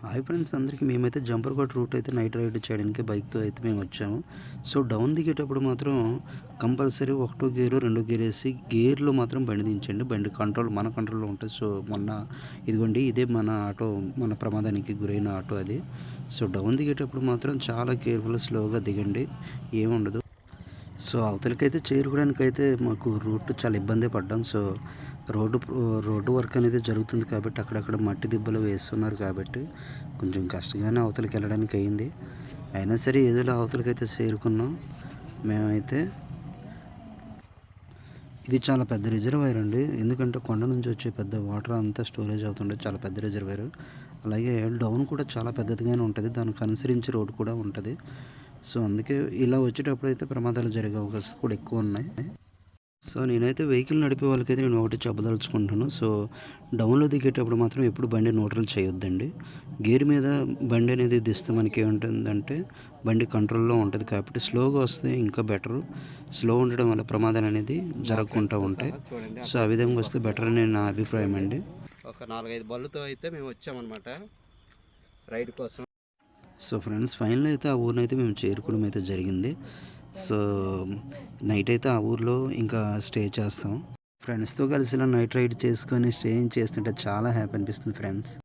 Hi friends అందరికీ మేమైతే జంపర్కోట route అయితే నైట్ రైడ్ చేయడానికి బైక్తో అయితే మేము వచ్చాము. సో డౌన్ దిగేటప్పుడు మాత్రం కంపల్సరీ ఒకటో గేరు రెండో గేర్ వేసి గేర్లో మాత్రం బండి దించండి. బండి కంట్రోల్ మన కంట్రోల్లో ఉంటుంది. సో మొన్న ఇదిగోండి ఇదే మన ఆటో, మన ప్రమాదానికి గురైన ఆటో అది. సో డౌన్ దిగేటప్పుడు మాత్రం చాలా కేర్ఫుల్ స్లోగా దిగండి, ఏముండదు. సో అవతలకైతే చేరుకోవడానికైతే మాకు రూట్ చాలా ఇబ్బంది పడ్డాం. సో రోడ్డు వర్క్ అనేది జరుగుతుంది కాబట్టి అక్కడక్కడ మట్టి దిబ్బలు వేస్తున్నారు కాబట్టి కొంచెం కష్టంగానే అవతలకి వెళ్ళడానికి అయింది. అయినా సరే ఏదోలా అవతలకైతే చేరుకున్నాం మేమైతే. ఇది చాలా పెద్ద రిజర్వాయర్ అండి, ఎందుకంటే కొండ నుంచి వచ్చే పెద్ద వాటర్ అంతా స్టోరేజ్ అవుతుండే చాలా పెద్ద రిజర్వాయర్. అలాగే డౌన్ కూడా చాలా పెద్దదిగానే ఉంటుంది, దానికి అనుసరించి రోడ్ కూడా ఉంటుంది. సో అందుకే ఇలా వచ్చేటప్పుడు అయితే ప్రమాదాలు జరిగే అవకాశాలు కూడా ఎక్కువ ఉన్నాయి. సో నేనైతే వెహికల్ నడిపే వాళ్ళకైతే నేను ఒకటి చెప్పదలుచుకుంటాను. సో డౌన్లో దిగేటప్పుడు మాత్రం ఎప్పుడు బండి న్యూట్రల్ చేయొద్దండి. గేర్ మీద బండి అనేది దిస్తే మనకి ఏముంటుందంటే బండి కంట్రోల్లో ఉంటుంది కాబట్టి స్లోగా వస్తే ఇంకా బెటరు. స్లో ఉండడం వల్ల ప్రమాదాలు అనేది జరగకుండా ఉంటాయి. సో ఆ విధంగా వస్తే బెటర్ అని నా అభిప్రాయం అండి. ఒక 4-5 బళ్ళతో అయితే మేము వచ్చామన్నమాట రైడ్ కోసం. సో ఫ్రెండ్స్ ఫైనల్ అయితే ఆ ఊరినైతే మేము చేరుకోవడం అయితే జరిగింది. సో నైట్ అయితే ఆ ఊర్లో ఇంకా స్టే చేస్తాం. ఫ్రెండ్స్తో కలిసి ఇలా నైట్ రైడ్ చేసుకొని స్టే చేస్తుంటే చాలా హ్యాపీ అనిపిస్తుంది ఫ్రెండ్స్.